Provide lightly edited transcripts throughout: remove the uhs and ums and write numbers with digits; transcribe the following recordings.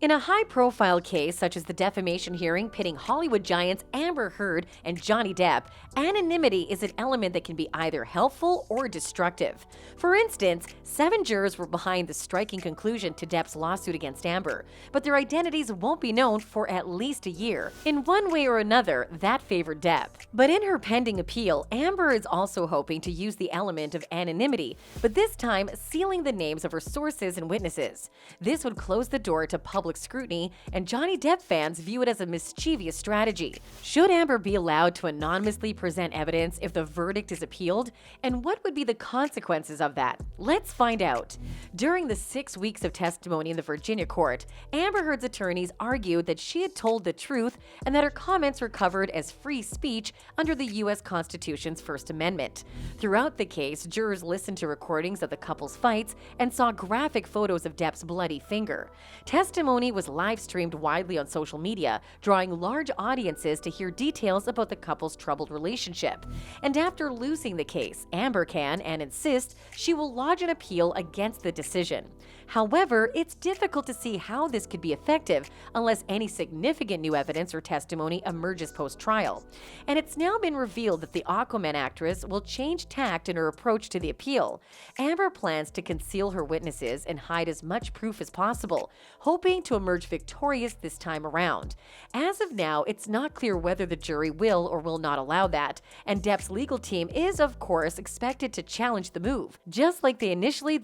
In a high-profile case such as the defamation hearing pitting Hollywood giants Amber Heard and Johnny Depp, anonymity is an element that can be either helpful or destructive. For instance, 7 jurors were behind the striking conclusion to Depp's lawsuit against Amber, but their identities won't be known for at least a year. In one way or another, that favored Depp. But in her pending appeal, Amber is also hoping to use the element of anonymity, but this time sealing the names of her sources and witnesses. This would close the door to public scrutiny, and Johnny Depp fans view it as a mischievous strategy. Should Amber be allowed to anonymously present evidence if the verdict is appealed? And what would be the consequences of that? Let's find out. During the 6 weeks of testimony in the Virginia court, Amber Heard's attorneys argued that she had told the truth and that her comments were covered as free speech under the U.S. Constitution's First Amendment. Throughout the case, jurors listened to recordings of the couple's fights and saw graphic photos of Depp's bloody finger. Testimony was live-streamed widely on social media, drawing large audiences to hear details about the couple's troubled relationship. And after losing the case, Amber can and insists she will lodge an appeal against the decision. However, it's difficult to see how this could be effective unless any significant new evidence or testimony emerges post-trial. And it's now been revealed that the Aquaman actress will change tact in her approach to the appeal. Amber plans to conceal her witnesses and hide as much proof as possible, hoping to emerge victorious this time around. As of now, it's not clear whether the jury will or will not allow that, and Depp's legal team is, of course, expected to challenge the move, just like the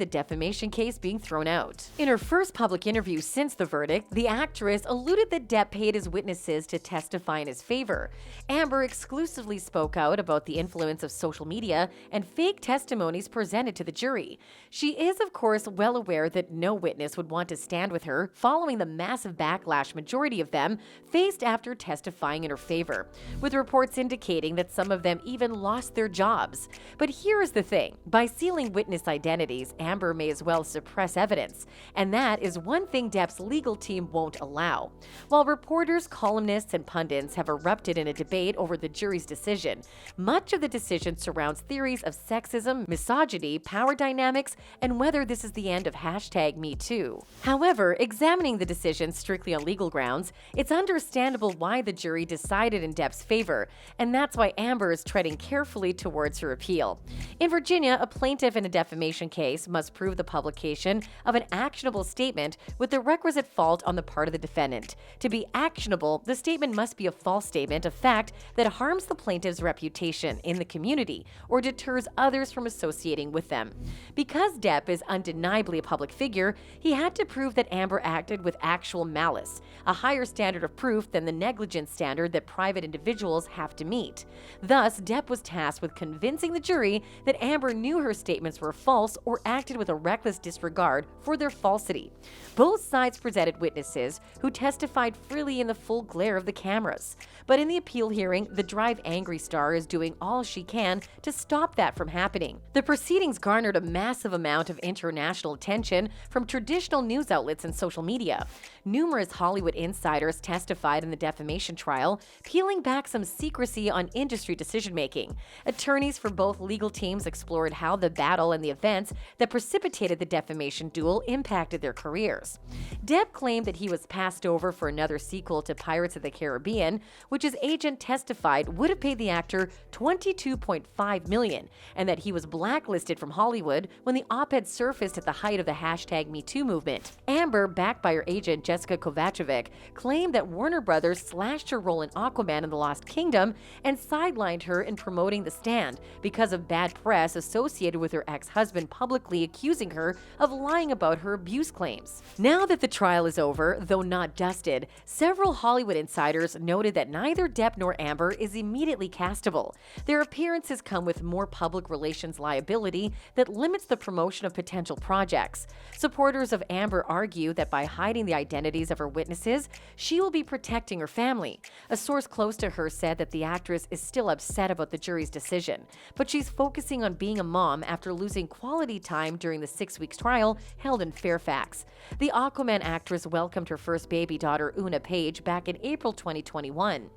defamation case being thrown out. In her first public interview since the verdict, the actress alluded that Depp paid his witnesses to testify in his favor. Amber exclusively spoke out about the influence of social media and fake testimonies presented to the jury. She is, of course, well aware that no witness would want to stand with her following the massive backlash majority of them faced after testifying in her favor, with reports indicating that some of them even lost their jobs. But here is the thing. By sealing witness identities, Amber may as well suppress evidence, and that is one thing Depp's legal team won't allow. While reporters, columnists, and pundits have erupted in a debate over the jury's decision, much of the decision surrounds theories of sexism, misogyny, power dynamics, and whether this is the end of #MeToo. However, examining the decision strictly on legal grounds, it's understandable why the jury decided in Depp's favor, and that's why Amber is treading carefully towards her appeal. In Virginia, a plaintiff in a defamation case must prove the publication of an actionable statement with the requisite fault on the part of the defendant. To be actionable, the statement must be a false statement of fact that harms the plaintiff's reputation in the community or deters others from associating with them. Because Depp is undeniably a public figure, he had to prove that Amber acted with actual malice, a higher standard of proof than the negligence standard that private individuals have to meet. Thus, Depp was tasked with convincing the jury that Amber knew her statements were false or acted with a reckless disregard for their falsity. Both sides presented witnesses who testified freely in the full glare of the cameras. But in the appeal hearing, the Drive Angry star is doing all she can to stop that from happening. The proceedings garnered a massive amount of international attention from traditional news outlets and social media. Numerous Hollywood insiders testified in the defamation trial, peeling back some secrecy on industry decision-making. Attorneys for both legal teams explored how the battle and the events that precipitated the defamation duel impacted their careers. Depp claimed that he was passed over for another sequel to Pirates of the Caribbean, which his agent testified would have paid the actor $22.5 million, and that he was blacklisted from Hollywood when the op-ed surfaced at the height of the #MeToo movement. Amber, backed by her agent Jessica Kovacevic, claimed that Warner Brothers slashed her role in Aquaman and the Lost Kingdom and sidelined her in promoting The Stand because of bad press associated with her ex-husband publicly accusing her of lying about her abuse claims. Now that the trial is over, though not dusted, several Hollywood insiders noted that neither Depp nor Amber is immediately castable. Their appearances come with more public relations liability that limits the promotion of potential projects. Supporters of Amber argue that by hiding the identities of her witnesses, she will be protecting her family. A source close to her said that the actress is still upset about the jury's decision, but she's focusing on being a mom after losing quality time during the 6 weeks trial held held in Fairfax. The Aquaman actress welcomed her first baby daughter, Una Page, back in April 2021.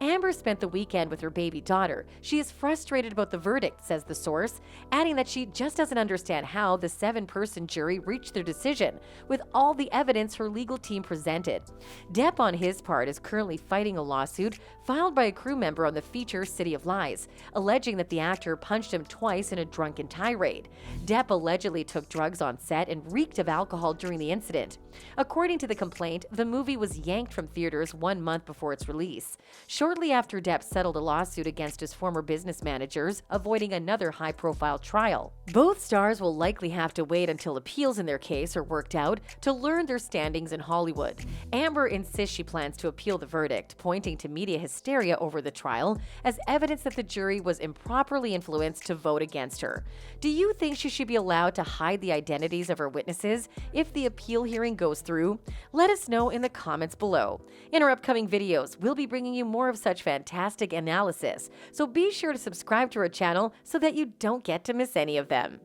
Amber spent the weekend with her baby daughter. She is frustrated about the verdict, says the source, adding that she just doesn't understand how the 7-person jury reached their decision, with all the evidence her legal team presented. Depp, on his part, is currently fighting a lawsuit filed by a crew member on the feature City of Lies, alleging that the actor punched him twice in a drunken tirade. Depp allegedly took drugs on set and reeked of alcohol during the incident. According to the complaint, the movie was yanked from theaters 1 month before its release. Shortly after, Depp settled a lawsuit against his former business managers, avoiding another high-profile trial. Both stars will likely have to wait until appeals in their case are worked out to learn their standings in Hollywood. Amber insists she plans to appeal the verdict, pointing to media hysteria over the trial as evidence that the jury was improperly influenced to vote against her. Do you think she should be allowed to hide the identities of her witnesses if the appeal hearing goes through? Let us know in the comments below. In our upcoming videos, we'll be bringing you more of such fantastic analysis, so be sure to subscribe to our channel so that you don't get to miss any of them.